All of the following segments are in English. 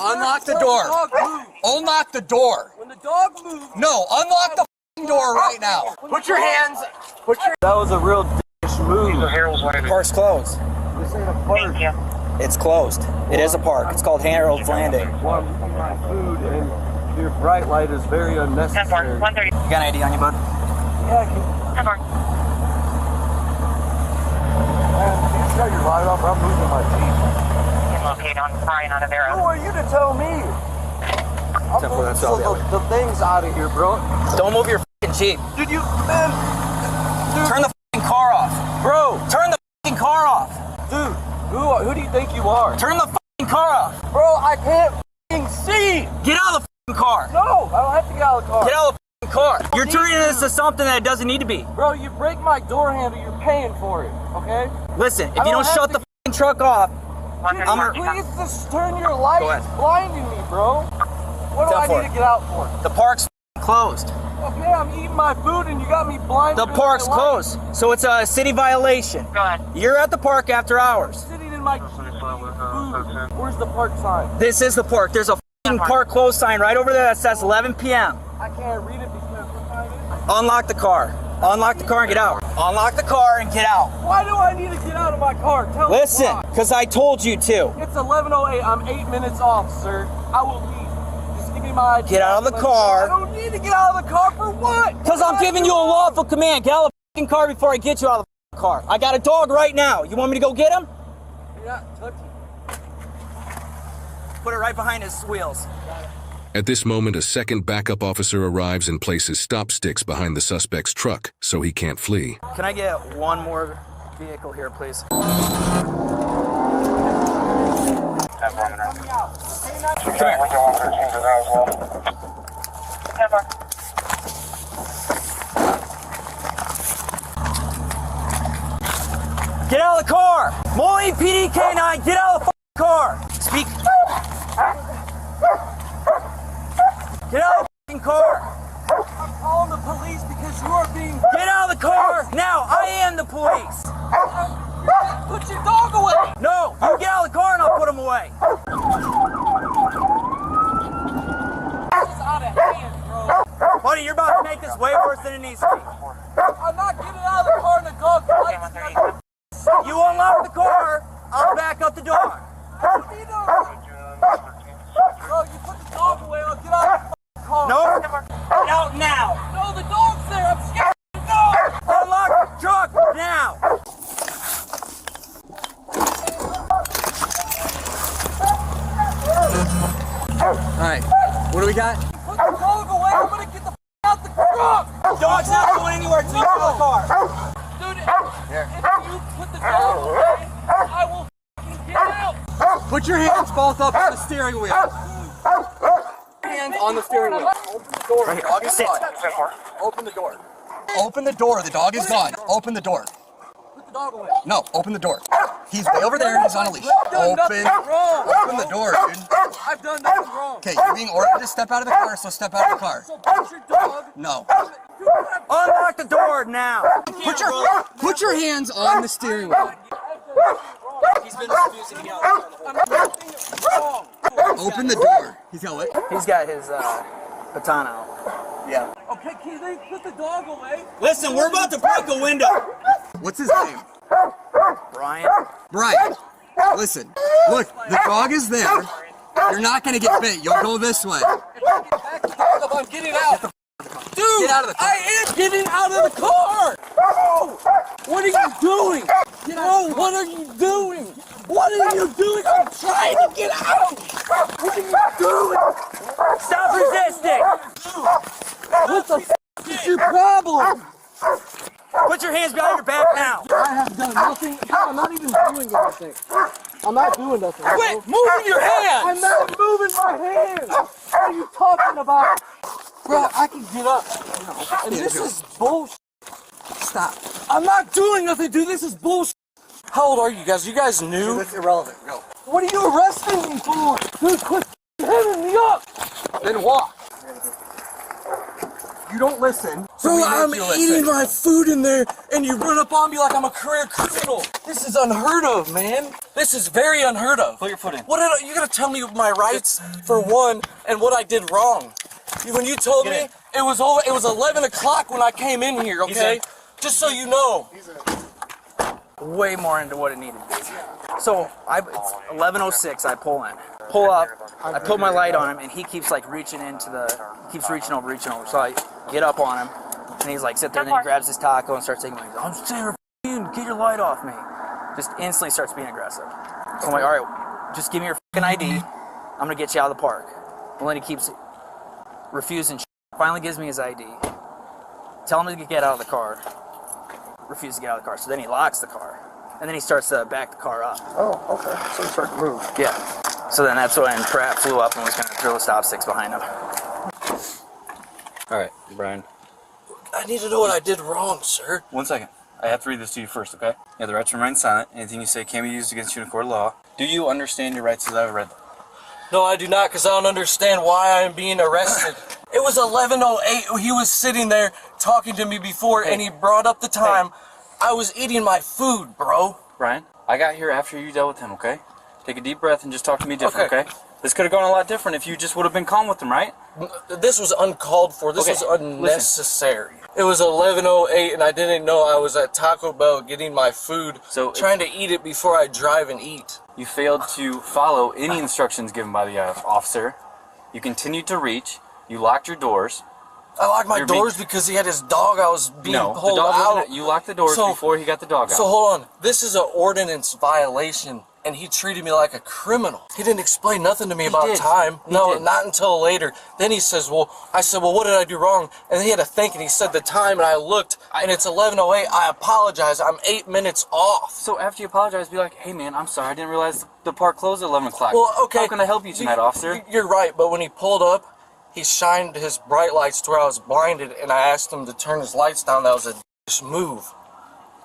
Unlock the door. Unlock the door. When the dog moves. No, unlock the door right now. Put your hands. That was a real dish move. Park's closed. This ain't a park. Thank you. It's closed. It is a park. It's called Harold's Landing. Well, I'm eating my food and your bright light is very 10-4, unnecessary. 130. You got an ID on you, bud? Yeah, can 10-4. you shut your light off? I'm moving my Jeep. Locate on Brian on Avera. Who are you to tell me? I'm 10-4, that's moving all the things out of here, bro. Don't move your f***ing Jeep. Dude, you, man. Dude, Turn the f***ing car off. bro. Turn the f***ing car off. Dude, who do you think you are? Turn the f***ing car off. Bro, I can't f***ing see. Get out of the f***ing car. No, I don't have to get out of the car. Get out of the f***ing car. You're turning this to something that it doesn't need to be. Bro, you break my door handle, you're paying for it, okay? Listen, if you don't don't have shut to- the f***ing truck off, Dude, I'm please just turn your light. Go ahead. It's blinding me, bro. What do I 10-4. need to get out for? the park's closed. Okay, I'm eating my food and you got me blinded. The park's closed, so it's a city violation. Go ahead. You're at the park after hours. Sitting in my food. Where's the park sign? This is the park. There's a f***ing park closed sign right over there that says 11 p.m. I can't read it because what time is Unlock the car. Unlock the car and get out. Unlock the car and get out. it? Why do I need to get out of my car? Tell Listen, me why. because I told you to. It's 11:08. I'm 8 minutes off, sir. I will leave. Just give me my ID. Get out of the car. I don't need to get out of the car for what? Because I'm giving you a lawful command. Get out of the f***ing car before I get you out of the f***ing car. I got a dog right now. You want me to go get him? You're not touching. Put it right behind his wheels. At this moment, a second backup officer arrives and places stop sticks behind the suspect's truck so he can't flee. Can I get one more vehicle here, please? Come here. 10-4. Get out of the car! Moline PD K9, get out of the f***ing car! Speak. Get out of the f***ing car! I'm calling the police because you are being. Get out of the car! Now, I am the police! Put your dog away! No, you get out of the car and I'll put him away. This is out of hand, bro. Buddy, you're about to make this way worse than it needs to be. I'm not getting out of the car and the dog Okay, bites me. 130. You unlock the car, I'll back up the dog. Bro, you put the dog away, I'll get out of the car. No, get out now. No, the dog's there. I'm scared of the dog. Unlock the truck now. All right. What do we got? Put the dog away. I'm gonna get the out the truck. Dog's not going anywhere till you get out of the car. Dude, if you put the dog away, I will get out. Put your hands both up on the steering wheel. Hands on the steering wheel. Open the door. The dog is gone. 10-4. Open the door. Open the door. The dog is gone. Open the door. Put the dog away. No, open the door. He's way over there and he's on a leash. Open the door, dude. I've done nothing wrong. Okay, you're being ordered to step out of the car, so step out of the car. So put your dog. No. Unlock the door now. Put your hands on the steering wheel. He's been refusing to get out of the car. Open the door. He's got what? He's got his baton out. Yeah. Okay, can they put the dog away? Listen, we're about to break a window. What's his name? Brian. Brian. Listen. Look, the dog is there. You're not gonna get bit. You'll go this way. If I get back the dog up, I'm getting out. Dude, Get out of the car. I am getting out of the car. Bro, what are you doing? Bro, what are you doing? What are you doing? I'm trying to get out. What are you doing? Stop resisting. What the f is your problem? Put your hands behind your back now. I have done nothing. I'm not even doing anything. I'm not doing nothing. Quit moving your hands. I'm not moving my hands. What are you talking about? Bro, I can get up. And this is bullshit. Stop. I'm not doing nothing, dude. This is bullshit. How old are you guys? You guys new? That's irrelevant. Go. What are you arresting me for? Dude, quit hitting me up. Then walk. You don't listen. So Bro, we make I'm you listen. eating my food in there, and you run up on me like I'm a career criminal. This is unheard of, man. This is very unheard of. Put your foot in. You gotta tell me my rights for one, and what I did wrong. When you told me it was 11 o'clock when I came in here, okay? Just so you know. Way more into what it needed to be. So it's 11:06. I pull in, pull up. I put my light on him, and he keeps like reaching over. So I get up on him, and he's like, sit there. And then he grabs his taco and starts taking my. I'm saying, get your light off me. Just instantly starts being aggressive. So I'm like, all right, just give me your fucking ID. I'm gonna get you out of the park. Well, then he keeps refusing. Finally gives me his ID. Tell him to get out of the car. Refuses to get out of the car. So then he locks the car. And then he starts to back the car up. Oh, okay. So he started to move. Yeah. So then that's when Pratt flew up and was going to throw the stop sticks behind him. All right, Brian. I need to know what I did wrong, sir. 1 second. I have to read this to you first, okay? Yeah, the right to remain silent. Anything you say can be used against you in a court of law. Do you understand your rights as I've read them? No, I do not, because I don't understand why I am being arrested. It was 11:08. He was sitting there talking to me before, and he brought up the time. I was eating my food, bro. Brian, I got here after you dealt with him, okay? Take a deep breath and just talk to me different, okay? This could have gone a lot different if you just would have been calm with him, right? This was uncalled for. This was unnecessary. It was 11:08, and I didn't know I was at Taco Bell getting my food, trying to eat it before I drive and eat. You failed to follow any instructions given by the officer. You continued to reach. You locked your doors. I locked my doors because he had his dog. I was being pulled out. You locked the doors before he got the dog out. So hold on. This is an ordinance violation, and he treated me like a criminal. He didn't explain nothing to me about time. No, not until later. Then he says, I said, what did I do wrong? And then he had to think, and he said the time, and I looked, and it's 11:08. I apologize. I'm 8 minutes off. So after you apologize, be like, hey, man, I'm sorry. I didn't realize the park closed at 11 o'clock. Well, okay. How can I help you tonight, officer? You're right, but when he pulled up, he shined his bright lights to where I was blinded, and I asked him to turn his lights down. That was a move.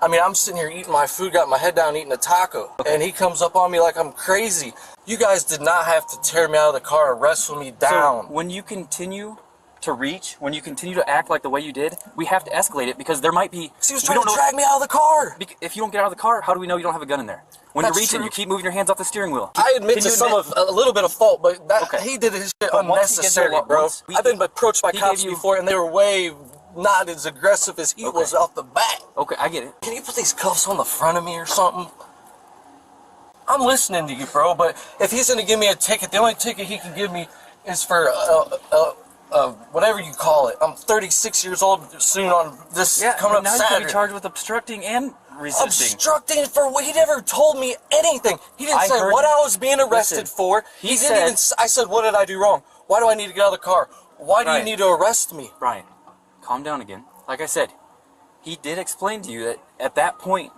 I mean, I'm sitting here eating my food, got my head down eating a taco, and he comes up on me like I'm crazy. You guys did not have to tear me out of the car or wrestle me down. So when you continue to reach, when you continue to act like the way you did, we have to escalate it because there might be... He was trying to drag me out of the car. If you don't get out of the car, how do we know you don't have a gun in there? When you're reaching, you keep moving your hands off the steering wheel. I admit to a little bit of fault, but he did his shit unnecessarily, bro. I've been approached by cops before, and they were way not as aggressive as he was off the bat. Okay, I get it. Can you put these cuffs on the front of me or something? I'm listening to you, bro, but if he's going to give me a ticket, the only ticket he can give me is for whatever you call it. I'm 36 years old soon on this coming up Saturday. Saturday. You're going to be charged with obstructing and resisting. Obstructing for what? He never told me anything. He didn't say what I was being arrested for. He didn't even. I said, what did I do wrong? Why do I need to get out of the car? Why do you need to arrest me? Brian, calm down again. Like I said, he did explain to you that at that point,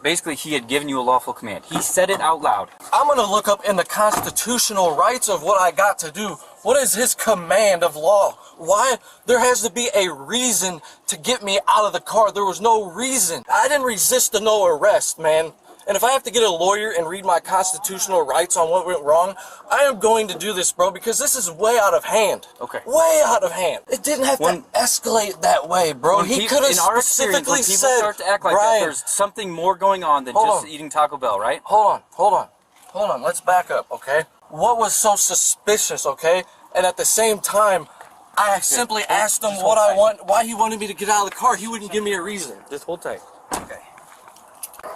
basically he had given you a lawful command. He said it out loud. I'm going to look up in the constitutional rights of what I got to do. What is his command of law? Why? There has to be a reason to get me out of the car. There was no reason. I didn't resist the no arrest, man. And if I have to get a lawyer and read my constitutional rights on what went wrong, I am going to do this, bro, because this is way out of hand. Okay. Way out of hand. It didn't have to escalate that way, bro. He could have specifically said, when people start to act like that, there's something more going on than just eating Taco Bell, right? Hold on. Let's back up, okay? What was so suspicious, okay? And at the same time, I simply asked him why he wanted me to get out of the car. He wouldn't give me a reason. Just hold tight. Okay.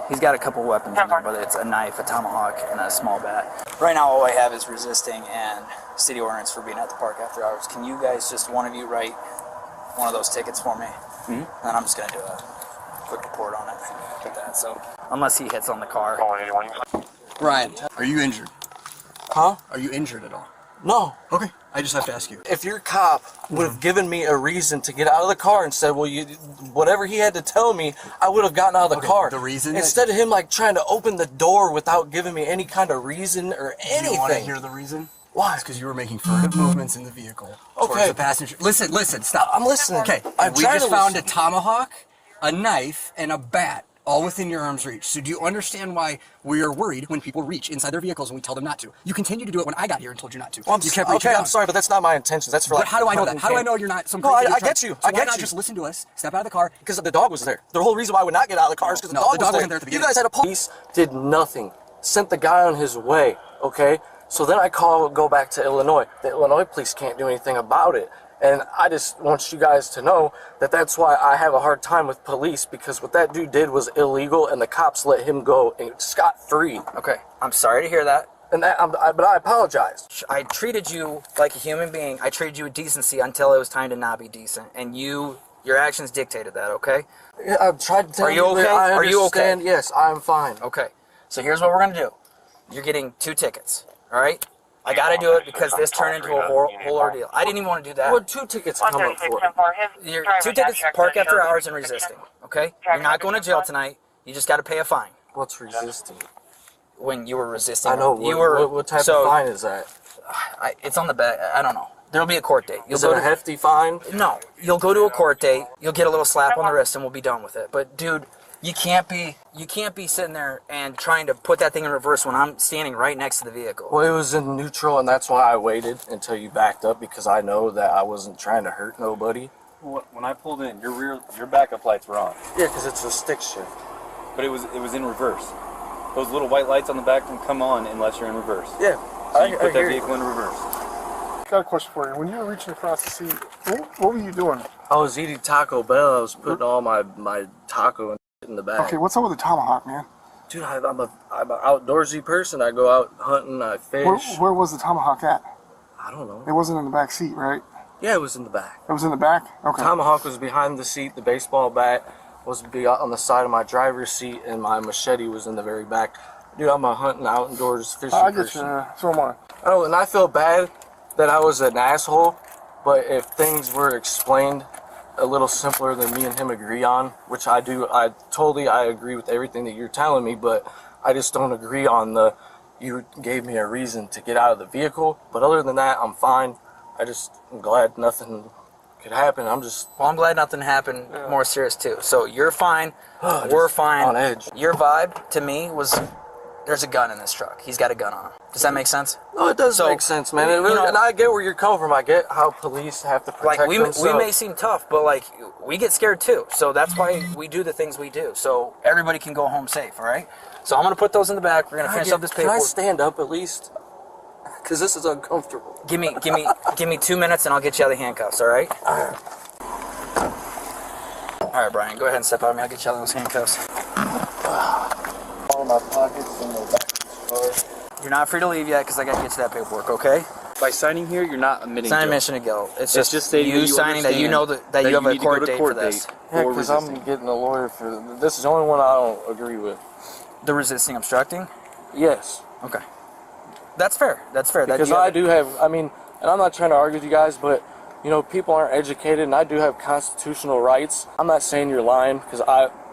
He's got a couple weapons in there, whether it's a knife, a tomahawk, and a small bat. Right now, all I have is resisting and city ordinance for being at the park after hours. Can you guys just, one of you, write one of those tickets for me? And I'm just going to do a quick report on it with that. So, unless he hits on the car. Ryan, are you injured? Huh? Are you injured at all? No. Okay, I just have to ask you. If your cop would have given me a reason to get out of the car and said, well, whatever he had to tell me, I would have gotten out of the car. The reason? Instead of him like trying to open the door without giving me any kind of reason or anything. You want to hear the reason? Why? It's because you were making furtive movements in the vehicle towards the passenger. Listen, stop. I'm listening. Okay, we just found a tomahawk, a knife, and a bat all within your arm's reach. So do you understand why we are worried when people reach inside their vehicles and we tell them not to? You continue to do it when I got here and told you not to. Well, You kept reaching okay, down. I'm sorry, but that's not my intentions. That's for But like. how do I know that? How do I know you're not some No, crazy I truck? get you. So I why get not you. just listen to us, step out of the car? Because the dog was there. The whole reason why I would not get out of the car is because No, the dog the dog was wasn't there at the You beginning. guys had a police did nothing. Sent the guy on his way. Okay. So then I go back to Illinois. The Illinois police can't do anything about it. And I just want you guys to know that that's why I have a hard time with police, because what that dude did was illegal, and the cops let him go and scot-free. Okay, I'm sorry to hear that. And but I apologize. I treated you like a human being. I treated you with decency until it was time to not be decent, and your actions dictated that. Okay. Yeah, I've tried to tell Are you okay? that I Are you okay? understand. Yes, I'm fine. Okay. So here's what we're gonna do. You're getting 2 tickets. All right. I gotta do it because this turned into a whole ordeal. I didn't even want to do that. What 2 tickets come up for? Your 2 tickets, park after hours and resisting. Okay. You're not going to jail tonight. You just got to pay a fine. What's resisting? When you were resisting, I know. What type of fine is that? It's on the back. I don't know. There'll be a court date. Is it a hefty fine? No. You'll go to a court date. You'll get a little slap on the wrist, and we'll be done with it. But dude, you can't be sitting there and trying to put that thing in reverse when I'm standing right next to the vehicle. Well, it was in neutral, and that's why I waited until you backed up, because I know that I wasn't trying to hurt nobody. When I pulled in, your backup lights were on, Yeah, because it's a stick shift. but it was in reverse. Those little white lights on the back don't come on unless you're in reverse. Yeah, So you put that vehicle in reverse. Got a question for you. When you were reaching across the seat, what were you doing? I was eating Taco Bell. I was putting all my taco in the bag. Okay, what's up with the tomahawk, man? Dude, I'm an outdoorsy person. I go out hunting. I fish. Where was the tomahawk at? I don't know. It wasn't in the back seat, right? Yeah, it was in the back. It was in the back? Okay. Tomahawk was behind the seat. The baseball bat was on the side of my driver's seat, and my machete was in the very back. Dude, I'm a hunting, outdoors, fishing I get person. you. So am I. Oh, and I feel bad that I was an asshole, but if things were explained a little simpler than me and him agree on, which I do, I agree with everything that you're telling me, but I just don't agree on you gave me a reason to get out of the vehicle. But other than that, I'm fine. I'm glad nothing could happen. Well, I'm glad nothing happened more serious too. So you're fine. We're fine. on edge. Your vibe to me was there's a gun in this truck. He's got a gun on him. Does that make sense? No, it does make sense, man. It really, you know, and I get where you're coming from. I get how police have to protect Like we themselves. may seem tough, but like we get scared too. So that's why we do the things we do. So everybody can go home safe. All right. So I'm gonna put those in the back. We're gonna finish up this Can I paperwork. stand up at least? Because this is uncomfortable. Give me 2 minutes and I'll get you out of the handcuffs. All right. All right, Brian. Go ahead and step out of me. I'll get you out of those handcuffs. All my pockets and the back of the car. You're not free to leave yet because I gotta get you that paperwork. Okay. By signing here, you're not admitting It's not guilt. admission to guilt. It's It's just stating you that you signing that you know that you have a need to go court to date court for this. date Yeah, for because I'm resisting. getting a lawyer for this. Is the only one I don't agree with. The resisting obstructing. Yes. Okay. That's fair. That's fair. Because I do have, and I'm not trying to argue with you guys, but, people aren't educated, and I do have constitutional rights. I'm not saying you're lying, because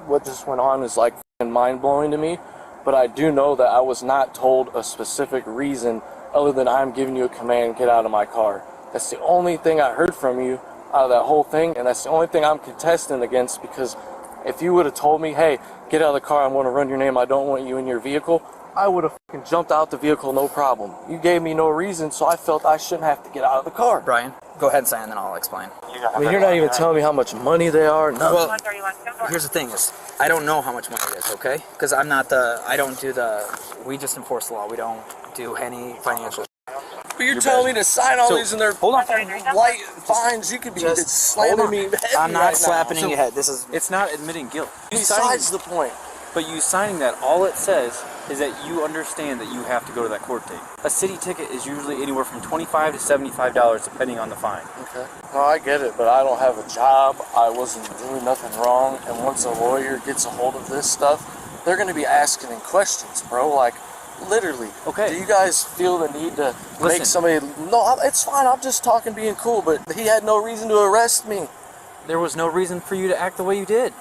what just went on is, like, mind-blowing to me, but I do know that I was not told a specific reason other than I'm giving you a command, get out of my car. That's the only thing I heard from you out of that whole thing, and that's the only thing I'm contesting against, because if you would have told me, hey, get out of the car, I'm going to run your name, I don't want you in your vehicle, I would have fucking jumped out the vehicle, no problem. You gave me no reason, so I felt I shouldn't have to get out of the car. Go ahead and sign, and then I'll explain. You're not even telling me how much money they are. No. Well, here's the thing: is I don't know how much money it is. Okay, because we just enforce the law. We don't do any financial. But you're telling me to sign all these and they're light fines. You could be just slamming me heavy I'm not right slapping now. in your head. This is. It's not admitting guilt. Besides the point. But you signing that, all it says is that you understand that you have to go to that court date. A city ticket is usually anywhere from $25 to $75 depending on the fine. Okay. No, I get it, but I don't have a job. I wasn't doing nothing wrong. And once a lawyer gets a hold of this stuff, they're going to be asking him questions, bro. Like, literally. Okay. Do you guys feel the need to make somebody... No, it's fine. I'm just talking being cool, but he had no reason to arrest me. There was no reason for you to act the way you did.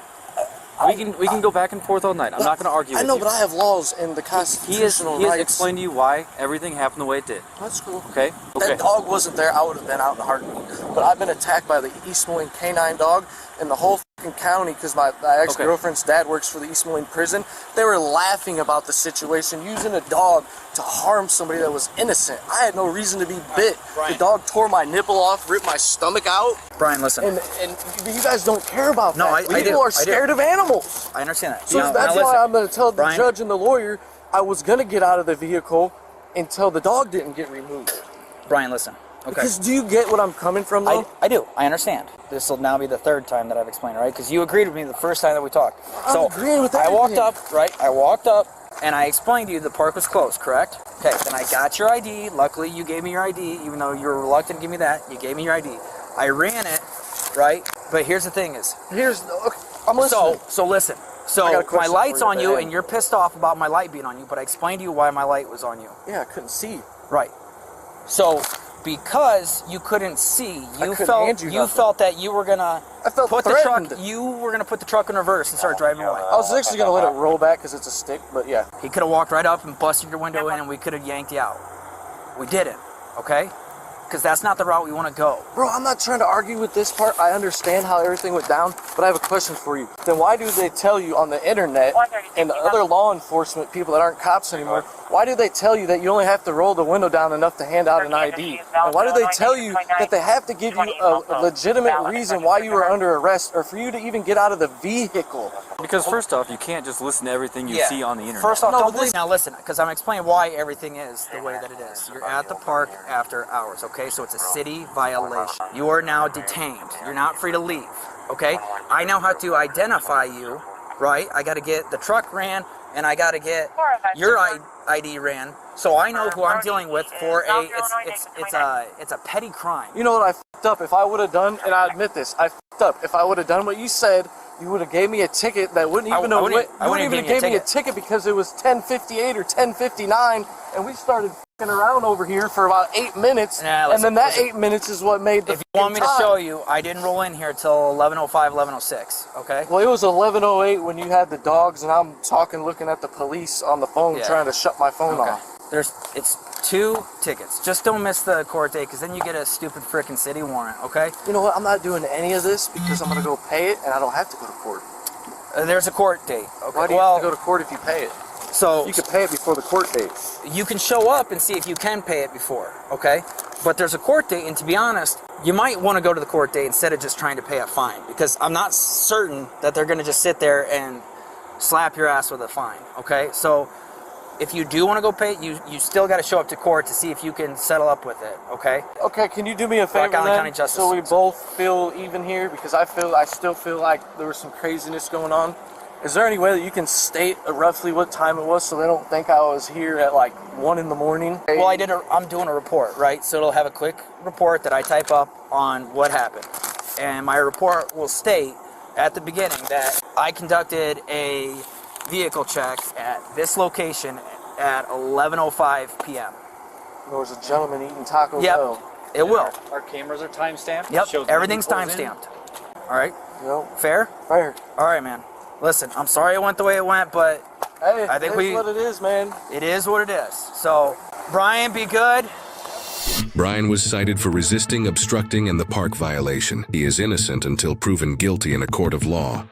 We can go back and forth all night. I'm not going to argue with you. I know, but I have laws and the constitutional He has rights. explained to you why everything happened the way it did. That's cool. Okay? That dog wasn't there, I would have been out in a heartbeat. But I've been attacked by the East Moline canine dog, and the whole county because my ex-girlfriend's dad works for the East Moline prison. They were laughing about the situation, using a dog to harm somebody that was innocent. I had no reason to be bit. The dog tore my nipple off, ripped my stomach out. Brian, listen. And you guys don't care about No, that. I do. People are scared of animals. I understand that. So that's why I'm going to tell the judge and the lawyer I was going to get out of the vehicle until the dog didn't get removed. Brian, listen. Okay. Because do you get what I'm coming from, though? I do. I understand. This will now be the third time that I've explained, right? Because you agreed with me the first time that we talked. I'm agreeing with I walked everything. up, right? I walked up, and I explained to you the park was closed, correct? Okay, then I got your ID. Luckily, you gave me your ID, even though you were reluctant to give me that. You gave me your ID. I ran it, right? But here's the thing is... I'm listening. So listen. So my light's on you, and you're pissed off about my light being on you, but I explained to you why my light was on you. Yeah, I couldn't see. Right. So... because you couldn't see, you felt that you were gonna put the truck. You were gonna put the truck in reverse and start driving away. I was actually gonna let it roll back because it's a stick, but yeah. He could have walked right up and busted your window in, and we could have yanked you out. We didn't, okay? Because that's not the route we want to go. Bro, I'm not trying to argue with this part. I understand how everything went down, but I have a question for you. Then why do they tell you on the internet and the other law enforcement people that aren't cops anymore, why do they tell you that you only have to roll the window down enough to hand out an ID? And why do they tell you that they have to give you a legitimate reason why you were under arrest or for you to even get out of the vehicle? Because first off, you can't just listen to everything you see on the internet. First off, now listen, because I'm explaining why everything is the way that it is. You're at the park after hours, okay? So it's a city violation. You are now detained. You're not free to leave, okay? I now have to identify you, right? I got to get the truck ran, and I got to get your ID ran, so I know who I'm dealing with for it's a petty crime. You know what I f***ed up? If I would have done, and I admit this, I f***ed up. If I would have done what you said, you would have gave me a ticket that wouldn't even have gave me a ticket because it was 10:58 or 10:59, and we started f***ing around over here for about 8 minutes, and then that 8 minutes is what made the. If you want me to show you, I didn't roll in here till 11:05, 11:06. Okay. Well, it was 11:08 when you had the dogs, and I'm looking at the police on the phone, trying to shut my phone off. It's 2 tickets. Just don't miss the court date, because then you get a stupid frickin' city warrant, okay? You know what? I'm not doing any of this because I'm going to go pay it, and I don't have to go to court. There's a court date, okay? Why do you have to go to court if you pay it? So you can pay it before the court date. You can show up and see if you can pay it before, okay? But there's a court date, and to be honest, you might want to go to the court date instead of just trying to pay a fine, because I'm not certain that they're going to just sit there and slap your ass with a fine, okay? So if you do want to go pay it, you still got to show up to court to see if you can settle up with it, okay? Okay, can you do me a favor then, so we both feel even here? Because I still feel like there was some craziness going on. Is there any way that you can state roughly what time it was so they don't think I was here at like 1 in the morning? Well, I'm doing a report, right? So it'll have a quick report that I type up on what happened. And my report will state at the beginning that I conducted a vehicle check at this location at 11:05 p.m. There was a gentleman eating Taco Bell. It will. Our cameras are time-stamped. Yep, everything's time-stamped. All right? Yep. Fair? Fair. All right, man. Listen, I'm sorry it went the way it went, but hey, I think it is what it is, man. It is what it is. So, Brian, be good. Brian was cited for resisting, obstructing, and the park violation. He is innocent until proven guilty in a court of law.